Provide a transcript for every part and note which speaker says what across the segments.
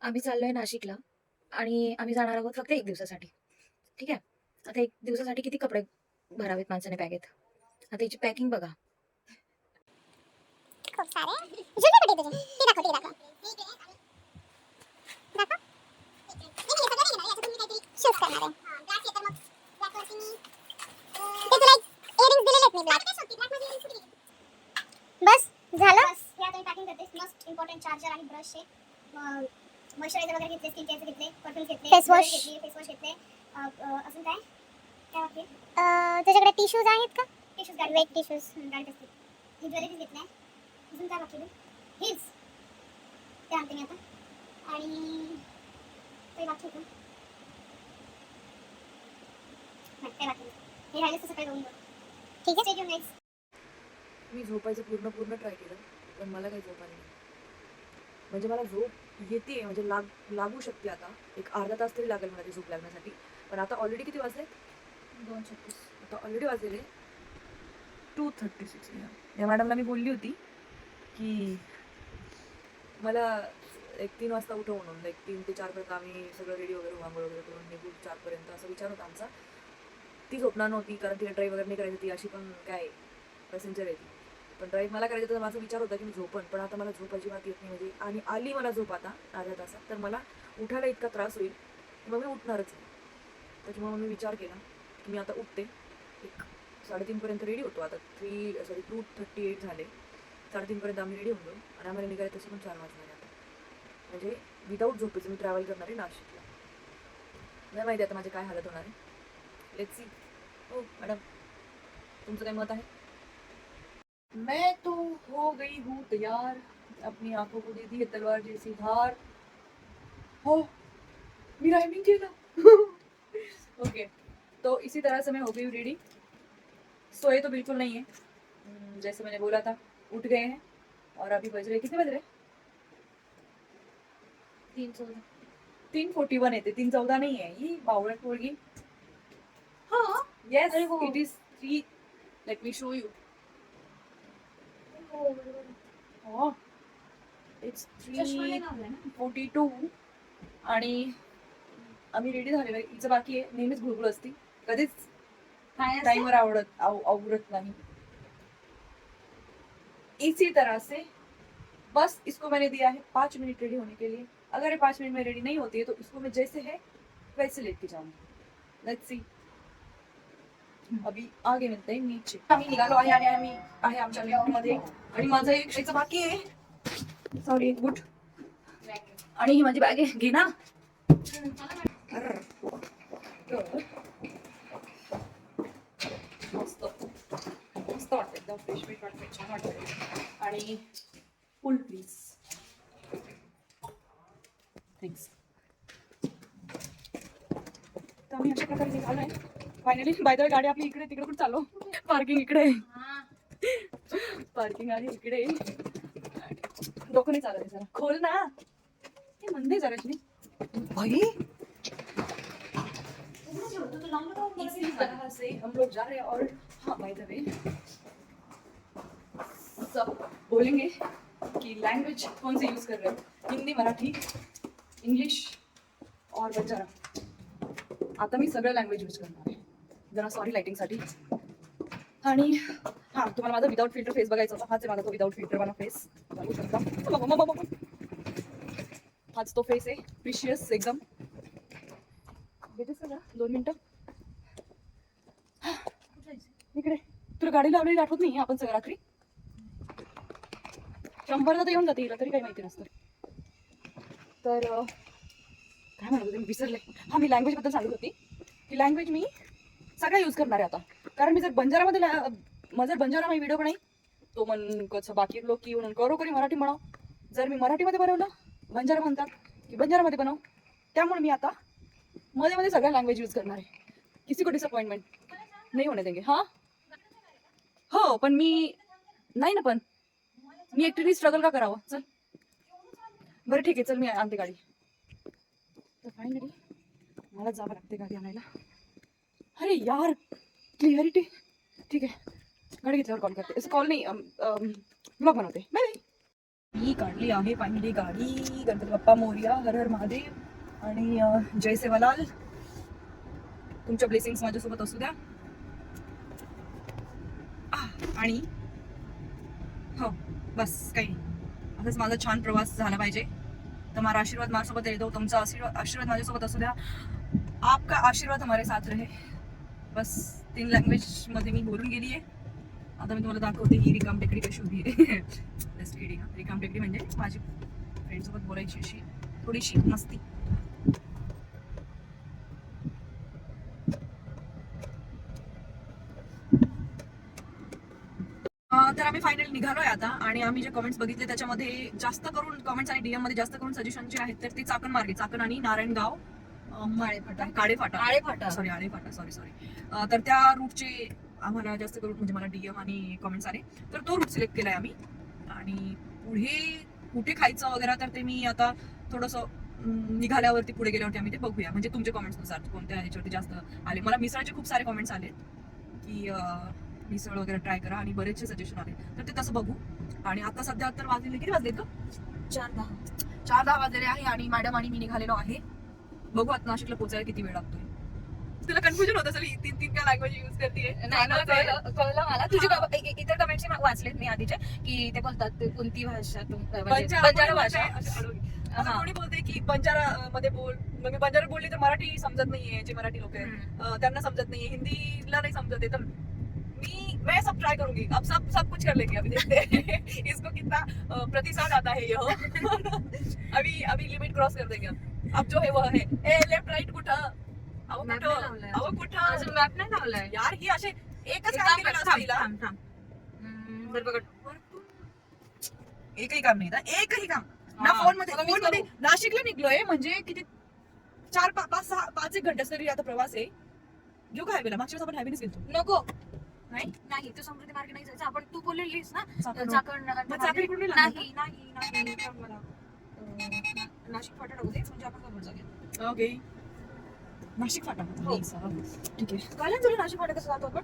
Speaker 1: आम्ही चाललोय नाशिकला आणि आम्ही जाणार आहोत फक्त 1 दिवसासाठी. ठीक आहे. आता 1 दिवसासाठी किती कपडे भरावेत माणसाने बॅगेत. आता याची पॅकिंग बघा.
Speaker 2: खूप सारे जुने कुठे तुझे ते दाखव दाखव दाखव नाही हे सगळं नाही घेणार याच्यातून मी काहीतरी शूज करणार आहे ब्लॅक आहे तर मग ब्लॅक वरती मी ते तुला इयरिंग्स दिलेले आहेत मी ब्लॅक मध्ये इयरिंग्स कुठे गेले बस झालं बस हे आता मी पॅकिंग करते मस्ट इम्पॉर्टंट चार्जर आणि ब्रश आहे मॉइश्चरायझर वगैरे घेतले स्किन केअरचे घेतले परफ्यूम घेतले फेस वॉश घेतले अजून काय काय बाकी तुझ्याकडे टिश्यूज आहेत का टिश्यूज गाडी वेट टिश्यूज गाडीत असतील ही ज्वेलरीज घेतल्या अजून काय बाकी हिल्स ते आणते मी आता आणि काही बाकी होतं नाही काय बाकी हे राहिले सकाळी जाऊन ठीक आहे स्टे नेक्स्ट
Speaker 1: मी झोपायचं पूर्ण ट्राय केलं, पण मला काही झोप आली नाही. म्हणजे मला झोप येते, म्हणजे लागू शकते. आता एक अर्धा तास तरी लागेल मला ती झोप लागण्यासाठी. पण आता ऑलरेडी किती वाजले? 2:36. आता ऑलरेडी वाजलेले 2:36. या मॅडमला मी बोलली होती की मला एक 3 वाजता उठव म्हणून. एक 3 ते 4 पर्यंत आम्ही सगळं रेडी वगैरे आंघोळ वगैरे करून निघू 4 पर्यंत, असं विचार होता आमचा. ती झोपणार नव्हती, कारण तिला ड्राईव्ह वगैरे नाही करायची. ती अशी पण काय पॅसेंजर आहे ती. पण ड्राईव्ह मला करायचं, तर माझा विचार होता की मी झोपण. पण आता मला झोप अजिबात येत नाही. म्हणजे आणि आली मला झोप आता अर्ध्या तासात, तर मला उठायला इतका त्रास होईल की मग मी उठणारच नाही. त्याच्यामुळे मी विचार केला की मी आता उठते. एक 3:30 पर्यंत रेडी होतो. आता 2:38 झाले. 3:30 पर्यंत आम्ही रेडी होतो आणि आम्हाला निघायला तसं पण 4 वाजले आता. म्हणजे विदाऊट झोपेचं मी ट्रॅव्हल करणार आहे नाशिकला. नाही माहिती आता माझे काय हालत होणार आहे. Let's see. हो मॅडम, तुमचं काय मत आहे? मैं तो हो गई हूँ तैयार, अपनी आंखों को दे दी है तलवार जैसी धार. हो, मी राइमिंग किया ना. ओके, तो इसी तरह से मैं हो गई हूँ रेडी. सोए तो बिल्कुल नहीं है. जैसे मैंने बोला था, उठ गए हैं और अभी बज रहे कितने बज रहे? 3:14. 3:41 येते, 3:14 नाही आहे ही बावळट पोरगी. हाँ, yes, it is 3. Let me show you. Oh, it's 3:42 आणि आम्ही रेडी झालेलो आहे. हिचं बाकी आहे, नेहमीच घुळघुळ असती, कधीच टाइमवर आवरत नहीं. इसी तरह से बस इसको मैंने दिया है 5 मिनट रेडी होने के लिए. अगर ये 5 मिनट में रेडी नहीं होती है तो इसको मैं जैसे है वैसे लेके जाऊंगी. Let's see. अभी आगे मिळते नीचे. आम्ही निघालो आहे आणि आम्ही आहे आमच्या लिफ्टमध्ये आणि माझं एक यायचं बाकी आहे. Sorry, good. आणि ही माझी बॅग आहे, घे ना. मस्त मस्त वाटतं, एकदम फ्रेश फ्रेश वाटतं, छान वाटतं. आणि फुल प्लीज, थँक्स. तर आम्ही अशा प्रकारे निघालोय फायनली. बाय द वे, गाडी आपली इकडे, तिकडे कुठे चाललो? पार्किंग इकडे, पार्किंग आहे इकडे. डोकं नाही चालत जरा, खोल ना हे मंदे जरा भाई. इसी तरह से हम लोग जा रहे हैं. और हाँ, बाय द वे सब बोलेंगे कि लैंग्वेज कौन सी यूज कर रहे हो, हिंदी, मराठी, इंग्लिश और बंजारा. आता मी सगळं लँग्वेज यूज करणार आहे. जरा सॉरी लाइटिंगसाठी. आणि हां, तुम्हाला माझा विदाउट फिल्टर फेस बघायचा होता. हाच आहे माझा तो विदाउट फिल्टर वाला फेस, बघू शकता. हाच तो फेस आहे, प्रिशियस एकदम. भेटेस का 2 मिनिटं? इकडे तुला गाडी लावलेली आठवत नाही आपण सगळं रात्री? 100ला तर येऊन जाते हिला, तरी काही माहिती नसतं. तर काय म्हणत होते मी, विसरले. हा, मी लँग्वेज बद्दल सांगत होती की लँग्वेज मी सगळं यूज करणार आहे आता. कारण मी जर बंजारामध्ये जर बंजारा मी व्हिडिओ बनाई तो मन कसं बाकी लोक की म्हणून करो करी मराठी म्हणाव. जर मी मराठीमध्ये बनवलं, बंजारा म्हणतात की बंजारामध्ये बनव. त्यामुळे मी आता मध्ये मध्ये सगळ्या लँग्वेज यूज करणार आहे. किसी को डिसअपॉइंटमेंट नाही होणे देंगे. हां हो, पण मी नाही ना, पण मी एकटीने स्ट्रगल का करावं. चल बरं ठीक आहे, चल मी आणते गाडी. तर फायनली मला जावं लागते गाडी आणायला. अरे यार, क्लिअरिटी. ठीक आहे, गाडी घेतल्यावर कॉल करते. कॉल नाही, ब्लॉग बनवते. Bye bye. मी काढली आहे फायनली गाडी. गणपती बाप्पा मोरया, हर हर महादेव आणि जय सेवालाल. तुमच्या ब्लेसिंग्स माझ्यासोबत असू द्या. आणि हो बस काही नाही, असंच माझा छान प्रवास झाला पाहिजे. तुम्हारा आशीर्वाद माझ्यासोबत येतो, तुमचा आशीर्वाद माझ्यासोबत असू द्या. आपका आशीर्वाद हमारे साथ रहे. बस 3 लँग्वेज मध्ये मी बोलून गेली आहे. आता मी तुम्हाला दाखवते ही रिकाम टेकडी कशी उभी आहे. रिकाम टेकडी म्हणजे माझी फ्रेंड सोबत बोलायची अशी थोडीशी मस्ती. तर आम्ही फायनली निघालोय आता आणि आम्ही जे कमेंट्स बघितले त्याच्यामध्ये जास्त करून कमेंट्स आणि डीएम मध्ये जास्त करून सजेशन जे आहेत तर ते चाकण मार्गे, चाकण आणि नारायणगाव, आळेफाटा सॉरी. तर त्या रूटचे आम्हाला जास्त करून म्हणजे मला डीएम आणि कमेंट्स आले, तर तो रूट सिलेक्ट केलाय आम्ही. आणि पुढे कुठे खायचं वगैरे तर ते मी आता थोडंसं निघाल्यावरती पुढे गेल्यावरती आम्ही ते बघूया. म्हणजे तुमच्या कमेंट्सनुसार कोणत्या ह्याच्यावरती जास्त आले. मला मिसळचे खूप सारे कमेंट्स आले की मिसळ वगैरे ट्राय करा आणि बरेचसे सजेशन आले, तर ते तसं बघू. आणि आता सध्या तर वाजलेले किती वाजले का 4:10 वाजलेले आहे आणि मॅडम आणि मी निघालेलो आहे. बघू आता नाशिकला पोहोचायला किती वेळ लागतोय. तुला कन्फ्युजन होत असेल 3 का लँग्वेज युज करते.
Speaker 3: कळलं मला. तुझे इतर कमेंट्स वाचलेत मी आधीचे की ते बोलतात कोणती भाषा
Speaker 1: बंजारा भाषा. कोणी बोलते की बंजारा मध्ये बोल, मग मी बंजारा बोलली तर मराठी समजत नाहीये. जे मराठी लोक आहेत त्यांना समजत नाहीये, हिंदीला नाही समजत आहे. तर मैं सब ट्राय करूंगी. अब सब कुछ कर लेंगे. अभी देखते हैं इसको कितना प्रतिसाद आता है. अभी लिमिट क्रॉस कर देंगे. अब जो है वो है. लेफ्ट राईट कुठं
Speaker 3: मॅप नाही लावलाय
Speaker 1: यार. ही असे एकच काम केलेलं असतं हिला. एकही काम नाही, एकही काम ना. फोन मध्ये नाशिकला निघलोय म्हणजे किती 4-5-6 घंटे तरी आता प्रवास आहे. घेऊ का हायवेला? मागच्या वेळेस आपण हायवेनेच गेलो.
Speaker 3: नको
Speaker 1: नाही
Speaker 3: तू समृद्धी मार्गे नाही जायचं. आपण तू बोललेलीस ना
Speaker 1: चाकण.
Speaker 3: चाकण
Speaker 1: नाही.
Speaker 3: मला नाशिक फाटा टाकू दे म्हणजे आपण कवर जाऊया.
Speaker 1: ओके, नाशिक फाटा.
Speaker 3: हो.
Speaker 1: ठीक आहे.
Speaker 3: कळलं तुला नाशिक फाटा कसं जातो आपण?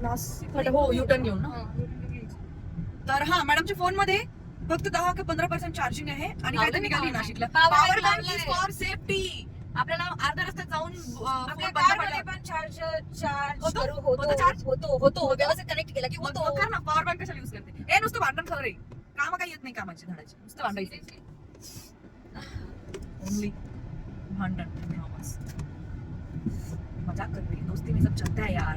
Speaker 1: नाशिक फाटा हो, युटर्न घेऊन ना. तर हा, मॅडमच्या फोन मध्ये फक्त 10 का 15% चार्जिंग आहे आणि काहीतरी निघाली नाशिकला. Power bank is for safety. आपल्याला अर्ध्या रस्त्यात जाऊन
Speaker 3: पण चार्ज होतो व्यवस्थित कनेक्ट केला की होतो.
Speaker 1: कर ना. पॉवर बँक कशाला युज करते? हे नुसतं भांडण खरं रे. काम काही येत नाही कामाची झाडाची, नुसतं भांडायचं. ओनली भांडण. मजाक कर रही है, दोस्ती में सब चलता है यार.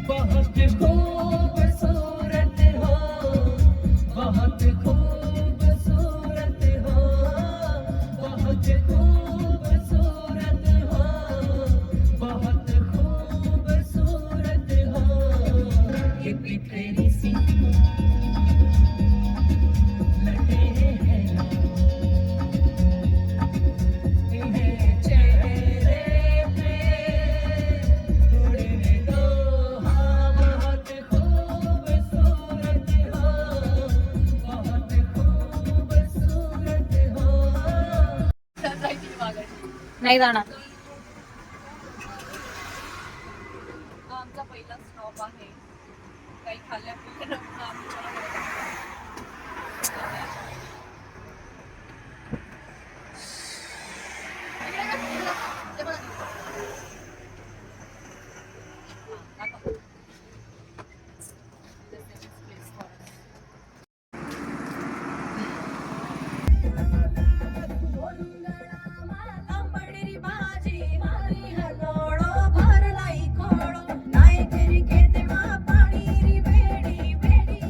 Speaker 1: बहुत खूबसूरत हो, बहुत खूबसूरत हो, बहुत खूबसूरत हो, बहुत खूबसूरत हो. ये बिखरी सी
Speaker 3: नाही जाणार.
Speaker 1: आमचा पहिला स्टॉप आहे. काही खाल्ल्या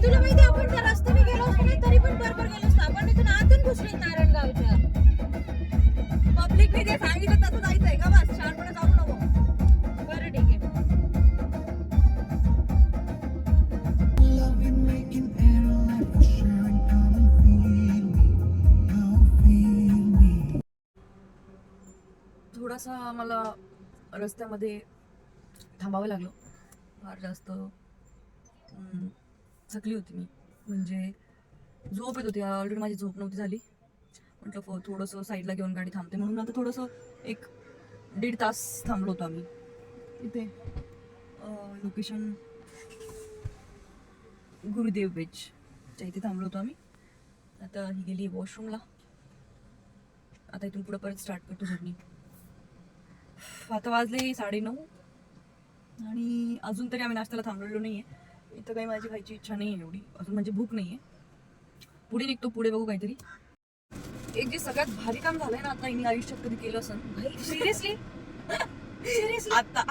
Speaker 3: तुला माहिती आपण त्या रस्त्याने गेलो असतो नाही तरी पण बरोबर गेलो असतो. आपण इथून आतून घुसलो नारायणगावच्या.
Speaker 1: पब्लिकने जे सांगितलं तसं जायचंय का? बस शहाणपणा चालू नको.
Speaker 3: बरं ठीक आहे.
Speaker 1: थोडासा मला रस्त्यामध्ये थांबावं लागलं. फार जास्त थकली होती मी. म्हणजे झोप येत होती. ऑलरेडी माझी झोप नव्हती झाली. म्हटलं थोडंसं साईडला घेऊन गाडी थांबते म्हणून आता थोडंसं 1-1.5 तास थांबलो होतो आम्ही इथे. लोकेशन गुरुदेव वेजच्या इथे थांबलो होतो आम्ही. आता ही गेली वॉशरूमला. आता इथून पुढे परत स्टार्ट करतो जर्नी. आता वाजले 9:30 आणि अजून तरी आम्ही नाश्त्याला थांबलेलो नाहीये. इथं काही माझी खायची इच्छा नाही आहे एवढी अजून, म्हणजे भूक नाहीये. पुढे निघतो, पुढे बघू काहीतरी. एक जे सगळ्यात भारी काम झालंय ना आता हिने आयुष्यात कधी केलं असं
Speaker 3: सिरियसली
Speaker 1: आता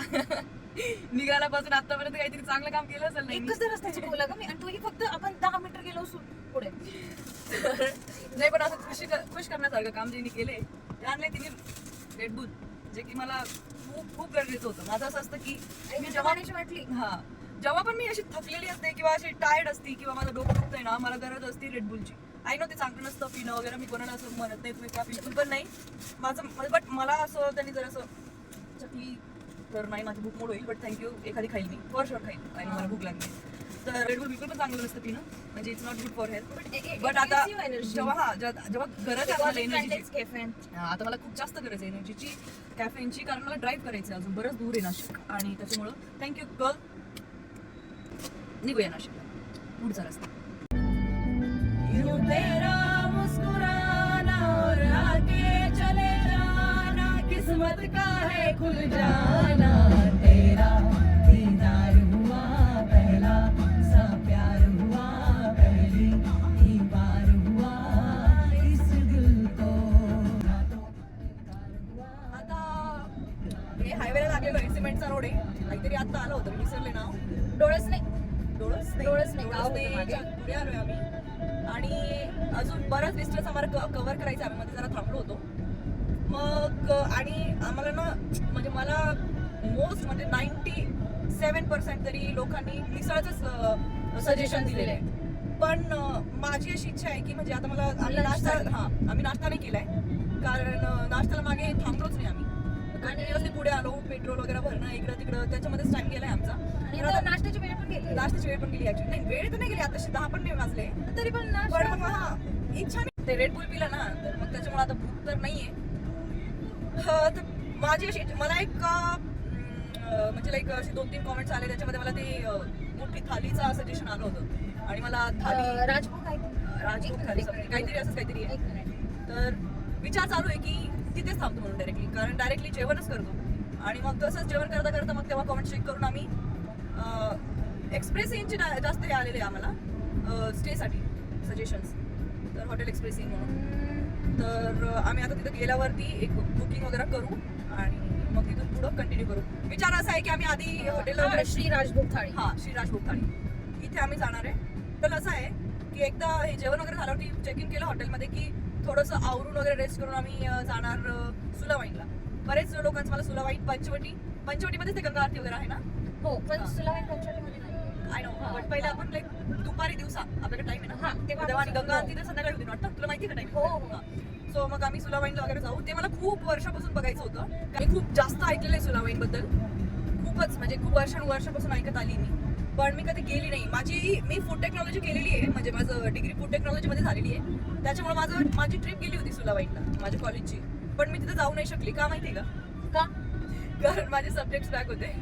Speaker 1: निघाल्यापासून आतापर्यंत काहीतरी चांगलं काम केलं असेल नाही.
Speaker 3: एकच रस्ता चुकवला का मी, आणि तोही फक्त आपण 10 मीटर गेलो पुढे.
Speaker 1: नाही पण असं खुश करण्यासारखं काम जे केले ते आणले तिने रेडबुल, जे की मला खूप खूप गरजेचं होतं. माझं असं असतं की मी जेव्हा
Speaker 3: वाटली
Speaker 1: जेव्हा पण मी अशी थकलेली असते किंवा अशी टायर्ड असते किंवा माझं डोकं दुखतंय ना, मला गरज असते रेडबुलची. आय नो ते चांगलं नसतं पिणं वगैरे, मी कोणाला असं म्हणत नाही तुम्ही का बिलकुल पण नाही माझं, बट मला असं त्यांनी जर असं चकली तर नाही, माझी भूक मोड होईल, बट थँक्यू एखादी खाईल मी, फॉर शुअर खाईल आणि मला भूक लागली. तर रेडबुल बिलकुल पण चांगलं नसतं पिणं, म्हणजे it's not good for health. But आता जेव्हा गरज आहे मला एनर्जीची, आता मला खूप जास्त गरज आहे एनर्जीची, कॅफेनची, कारण मला ड्राईव्ह करायचं अजून बरंच दूर आहे नाशिक, आणि त्याच्यामुळं थँक्यू गर्ल. निघूया नाशिकला, पुढचा रस्ता. किस्मत का है खुल जाना, तेरा दीदार हुआ पहला सा प्यार हुआ, पहली ही बार हुआ इस दिल को. आता हे हायवेला लागलेलो आहे, सिमेंटचा रोड आहे. काहीतरी आता आलं होतं, मी विसरले नाव.
Speaker 3: डोळस नाही
Speaker 1: गावच्या पुढे आलोय आम्ही, आणि अजून बराच डिस्टन्स आम्हाला कव्हर करायचं. आम्ही मध्ये जरा थांबलो होतो मग, आणि आम्हाला ना म्हणजे मला मोस्ट म्हणजे 97% तरी लोकांनी मिसळच सजेशन दिलेलं आहे. पण माझी अशी इच्छा आहे की म्हणजे आता मला आम्ही नाश्ता नाही केलाय, कारण नाश्त्याला मागे थांबलोच नाही आम्ही. कंटिन्युअसली पुढे आलो, पेट्रोल वगैरे भरणं इकडं तिकडं, त्याच्यामध्येच टाइम गेलाय आमचा.
Speaker 3: नाश्त्याची वेळ पण गेली
Speaker 1: ऍक्च्युली. नाही वेळ तर नाही गेली, आता 10 पण नाही वाजले
Speaker 3: तरी पण
Speaker 1: इच्छा नाही. ते रेड बुल पिलं ना, तर मग त्याच्यामुळे आता भूक तर नाहीये. तर माझी अशी मला एक म्हणजे लाईक असे 2-3 कॉमेंट्स आले, त्याच्यामध्ये मला ते मोठी थालीचा सजेशन आलं होतं, आणि मला थाली
Speaker 3: राजभोग
Speaker 1: थाली काहीतरी असं काहीतरी आहे. तर विचार चालू आहे की तिथेच थांबतो म्हणून डायरेक्टली जेवणच करतो. आणि मग तसंच जेवण करता करता मग तेव्हा कॉमेंट चेक करून आम्ही एक्सप्रेस इनचे जास्त हे आलेले आम्हाला स्टेसाठी सजेशन्स. तर हॉटेल एक्सप्रेस इन म्हणून, तर आम्ही आता तिथं गेल्यावरती एक बुकिंग वगैरे करू आणि मग तिथून पुढं कंटिन्यू करू. विचार असा आहे की आम्ही आधी हॉटेलला
Speaker 3: श्री राजभोग थाळी,
Speaker 1: श्री राजभोग थाळी इथे आम्ही जाणार आहे. तर असं आहे की एकदा हे जेवण वगैरे झाल्यावरती चेक इन केलं हॉटेलमध्ये की थोडंसं आवरून वगैरे रेस्ट करून आम्ही जाणार सुलावाईनला. बरेच लोकांचं मला सुलावाईन पंचवटीमध्येच ते गंगा आरती वगैरे आहे ना.
Speaker 3: हो, पण सुलावाईन पंचवटीमध्ये नाही.
Speaker 1: आय नो, बट पहिले आपण लाईक दुपारी दिवसा आपल्याकडे टाइम आहे ना, तेव्हा आणि गंगा आरती तर संध्याकाळी होती वाटतं, तुला माहिती का टाइम?
Speaker 3: हो.
Speaker 1: सो मग आम्ही सुलावाईनला वगैरे जाऊ. ते मला खूप वर्षापासून बघायचं होतं, मी खूप जास्त ऐकलेलं आहे सुलावाईन बद्दल, खूपच म्हणजे खूप वर्षापासून ऐकत आली मी, पण मी कधी गेली नाही. मी फूड टेक्नॉलॉजी केलेली आहे, म्हणजे माझं डिग्री फूड टेक्नॉलॉजी मध्ये झालेली आहे, त्याच्यामुळे माझी ट्रिप गेली होती सुलावाईनला माझ्या कॉलेजची, पण मी तिथे जाऊ नाही शकली. का माहिती का? कारण माझे सब्जेक्ट्स बॅक होते.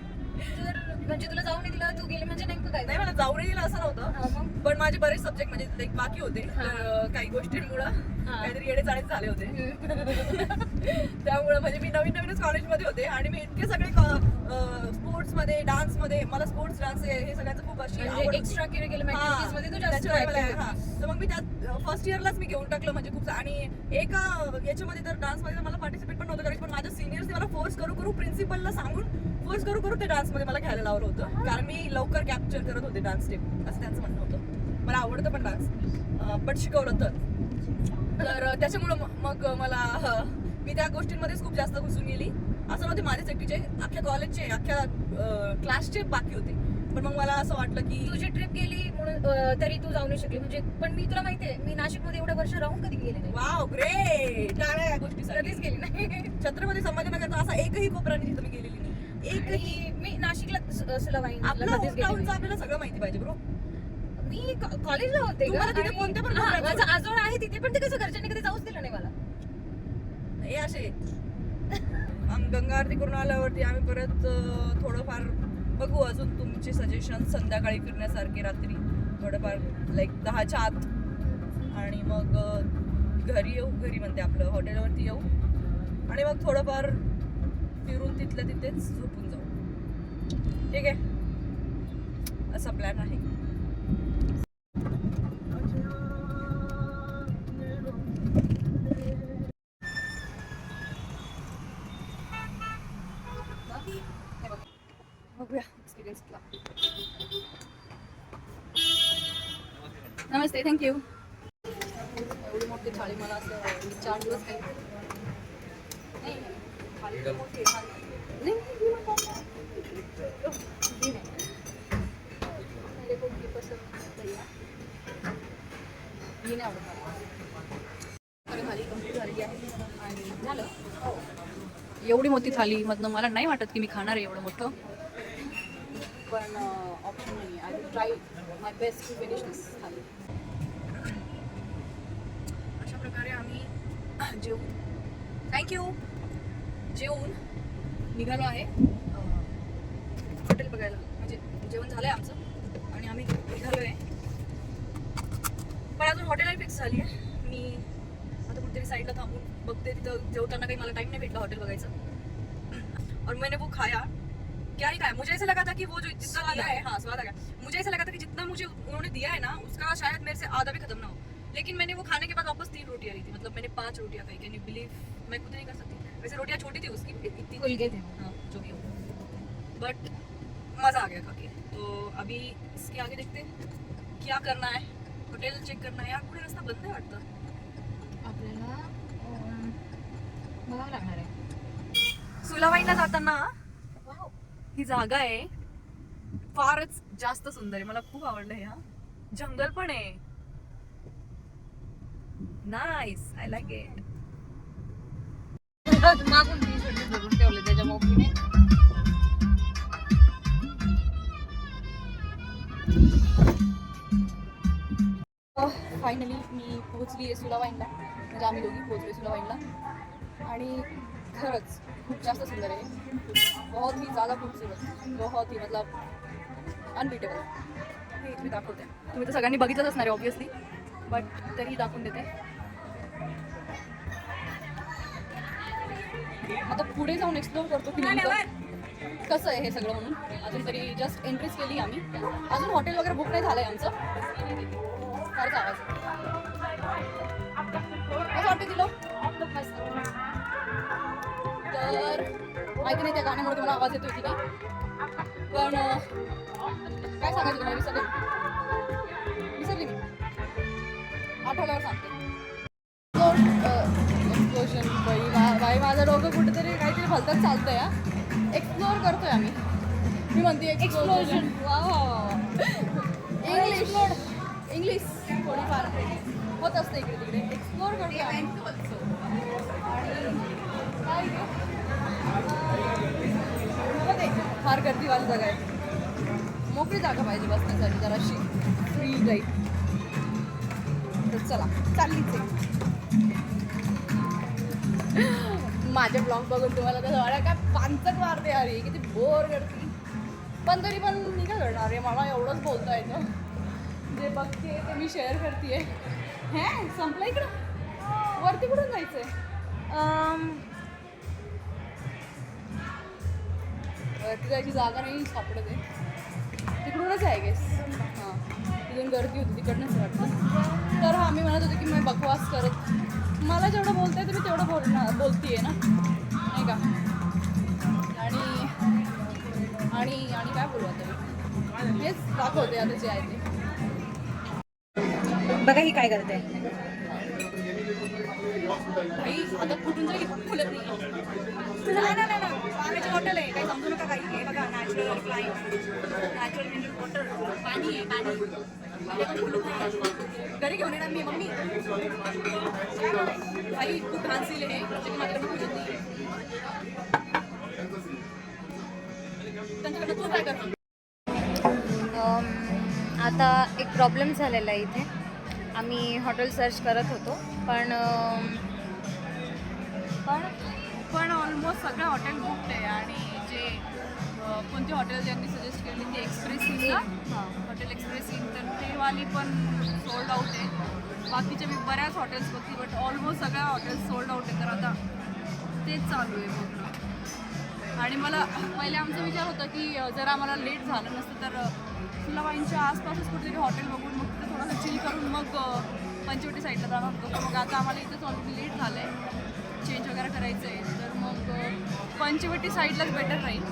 Speaker 3: म्हणजे तुला जाऊ नाही दिलं, तू गेली म्हणजे नेमकं काय?
Speaker 1: नाही, मला जाऊ नाही दिलं असं नव्हतं, पण माझे बरेच सब्जेक्ट म्हणजे लाईक बाकी होते, काही गोष्टींमुळं काहीतरी येडे चाळीस झाले होते. त्यामुळे म्हणजे मी नवीनच कॉलेजमध्ये होते, आणि मी इतके सगळे स्पोर्ट्समध्ये, डान्समध्ये, मला स्पोर्ट्स डान्स हे सगळ्याचं खूप अशी आवड,
Speaker 3: एक्स्ट्रा करिक्युलर ऍक्टिव्हिटीजमध्ये तू जास्त
Speaker 1: तर मग मी त्यात फर्स्ट इयरलाच मी घेऊन टाकलं म्हणजे खूप. आणि एका याच्यामध्ये तर डान्समध्ये मला पार्टिसिपेट पण नव्हतं करायचं, पण माझ्या सिनियर्सने मला फोर्स करू प्रिन्सिपलला सांगून फोर्स करू ते डान्समध्ये मला घ्यायला लावलं होतं, कारण मी लवकर कॅप्चर करत होते डान्स स्टेप, असं त्यांचं म्हणणं होतं. मला आवडतं पण डान्स, पण शिकवलं तर त्याच्यामुळं मग मला मी त्या गोष्टींमध्येच खूप जास्त घुसून गेली. असं नव्हते माझेच एकटीचे, अख्ख्या कॉलेजचे, अख्ख्या क्लासचे बाकी होते, पण मग मला असं वाटलं की
Speaker 3: तुझी ट्रिप गेली म्हणून तरी तू जाऊ नाही शकली. म्हणजे पण मी तुला माहितीये, मी नाशिकमध्ये एवढं वर्ष राहून कधी गेले नाही.
Speaker 1: Wow, great. टाळ्या या गोष्टीसाठी.
Speaker 3: कधीच गेली नाही.
Speaker 1: छत्रपती संभाजीनगरचा असा एकही कोपरा नाही जिथं मी गेलेली नाही. एकही.
Speaker 3: मी नाशिकला सुलावाईन
Speaker 1: आपल्याला सगळं माहिती पाहिजे ब्रो.
Speaker 3: मी कॉलेजला होते,
Speaker 1: तिथे कोणत्या पण
Speaker 3: माझा आजोळ आहे तिथे, पण ते कसं घरच्यांनी कधी जाऊच दिलं नाही मला.
Speaker 1: हे असे गंगा आरती करून आल्यावरती आम्ही परत थोडंफार बघू अजून तुमचे सजेशन संध्याकाळी फिरण्यासारखे, रात्री थोडंफार लाईक 10च्या आत, आणि मग घरी येऊ, घरी म्हणते आपलं हॉटेलवरती येऊ, आणि मग थोडंफार फिरून तिथल्या तिथेच झोपून जाऊ. ठीक आहे, असा प्लॅन आहे.
Speaker 3: बघूया एक्सपिरियन्स. नमस्ते, थँक्यू. एवढी मोठी थाळी मला असं 4 दिवस काही नाही. थाळी तर मोठी आहे. नाही, ही नको. ही नाही. मेरे को ही पसंद नाही. ही नाही आवडत मला. तर थाळी कंप्लीट झालेली आहे आणि झालं. एवढी मोठी थाळी मधनं मला नाही वाटत की मी खाणार आहे एवढं मोठं, पण ऑप्शन नाही. I will try my best to finish this thali. अशा प्रकारे आम्ही जेवून निघालो आहे हॉटेल बघायला. म्हणजे जेवण झालं आहे आमचं आणि आम्ही निघालो आहे, पण अजून हॉटेलही फिक्स झाली आहे. मी आता कुठेतरी साईडला थांबून बघते, तिथं जेवताना काही मला टाइम नहीं भेटला हॉटेल बघायचा. और मैंने वो खाया, क्या ही खाया, मुझे ऐसा लगा था कि वो जो जितना दिया है, हाँ स्वाद आ गया. मुझे ऐसा लगा था कि जितना मुझे उन्होंने दिया है ना उसका शायद मेरे से आधा भी खत्म ना हो, लेकिन मैंने वो खाने के बाद वापस 3 रोटियां ली थी. मतलब मैंने 5 रोटियां खाई. Can you believe? मैं खुद नहीं कर सकती. वैसे रोटियां छोटी थी उसकी, इतनी कोई गए थे, हाँ जो भी हो, बट मज़ा आ गया खा के. तो अभी इसके आगे देखते क्या करना है. हॉटेल चेक करना है. यार पुढे रस्ता बंद आहे वाटतं आपल्याला, बघावं लागणार आहे. सुलावाईला जाताना ही जागा आहे, फारच जास्त सुंदर आहे. मला खूप आवडलं हे. हा जंगल पण आहे. Nice, I like it. मागून टी-शर्ट धरून ठेवले त्याच्या मोकळीने. फायनली मी पोहोचली आहे सुलावाईनला. म्हणजे आम्ही दोघी पोहोचलोय सुलावाईनला आणि खरंच खूप जास्त सुंदर आहे. बहुत ही ज़्यादा खूबसूरत, बहुत ही मतलब अनबीटेबल. हे तुम्ही दाखवते, तुम्ही तर सगळ्यांनी बघितलंच असणार आहे ऑब्विसली, बट तरी दाखवून देते. आता पुढे जाऊन एक्सप्लोर करतो की नेमकं कसं आहे हे सगळं म्हणून. अजून तरी जस्ट एंट्रीच केली आम्ही, अजून हॉटेल वगैरे बुक नाही झालं आहे आमचं. फारच आवाज कसं वाटतं तिला तर माहिती नाही त्या गाण्यामुळे तुम्हाला आवाज येतोय की नाही, पण काय सांगायचं तुम्हाला विसरली मी. आठवल्यावर सांगते. एक्सप्लोजन बाई माझं डोकं कुठेतरी काहीतरी भलतंच चालतंय. हा एक्सप्लोर करतोय आम्ही. मी म्हणते एक्सप्लोजन. वा इंग्लिश थोडीफार होत असते इकडे तिकडे. एक्सप्लोर करतोय आम्ही. आणि काय फार गर्दीवाली जागा आहे. मोकळी जागा पाहिजे बसण्यासाठी, जराशी फ्री जाईल. तर चला चाललीच आहे. माझे ब्लॉग बघून तुम्हाला तर वाटतं काय पांचट मारते अरे, किती बोर करते. पण तरी पण मी काय करणार आहे, मला एवढंच बोलता येतं. जे बघते ते मी शेअर करते. हे संपलं इकडं. वरती कुठून जायचं आहे? वरती जायची जागा नाही सापडत आहे. तिकडूनच आहे गेस. हां तिथून गर्दी होती तिकडनंच वाटतं. तर आम्ही म्हणत होतो की मी बकवास करत, मला जेवढं बोलता येतं मी तेवढं बोलते ना, नाही का. आणि आणि आणि काय बोलू आता, हेच दाखवते आता जे आहे ते.
Speaker 4: बघा ही काय करते.
Speaker 3: काही आता कुठून जरी खुलत नाही. नाही पाण्याचे हॉटेल आहे, काही समजू नका काही. हे बघा natural flight, natural mineral water, पाणी आहे पाणी. घरी घेऊन येणार मी मम्मी. काही खूप घाण सील आहे म्हणजे माझ्याकडे खुलत नाही. त्यांच्याकडे तू काय करतो.
Speaker 4: आता एक प्रॉब्लेम झालेला आहे इथे. आम्ही हॉटेल सर्च करत होतो पण
Speaker 3: ऑलमोस्ट सगळं हॉटेल बुकड आहे आणि जे कोणती हॉटेल ज्यांनी सजेस्ट केली ती एक्सप्रेस इन ना, हॉटेल एक्सप्रेस इन, तर ते वाली पण सोल्ड आउट आहे. बाकीच्या मी बऱ्याच हॉटेल्स बघते बट ऑलमोस्ट सगळ्या हॉटेल्स सोल्ड आउट आहे. तर आता तेच चालू आहे बघणं. आणि मला पहिले आमचा विचार होता की जर आम्हाला लेट झालं नसतं तर फुलाबाईंच्या आसपासच कुठेतरी हॉटेल बघून मग तिथे थोडंसं चिल करून मग पंचवटी साईडला जाणार होतो. तर मग आता आम्हाला इथंच ऑलरेडी लेट झालं आहे, चेंज वगैरे करायचं आहे, तर मग पंचवटी साईडलाच बेटर राहील.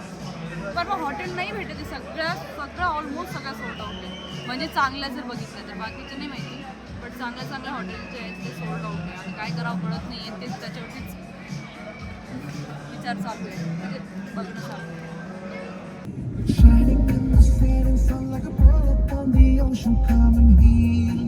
Speaker 3: पण मग हॉटेल नाही भेटत आहे, सगळं ऑलमोस्ट सगळ्या सोल्ड आउट आहे. म्हणजे चांगल्या जर बघितलं तर, बाकीचं नाही माहिती, बट चांगल्या हॉटेल जे आहेत ते सोल्ड आउट आहे. आणि काय करावं कळत नाही आहे, तेच त्याच्यावरतीच विचार चालू आहे, म्हणजे बघणं चालू आहे.
Speaker 5: Shining in the setting sun like a pearl upon the ocean, come and heal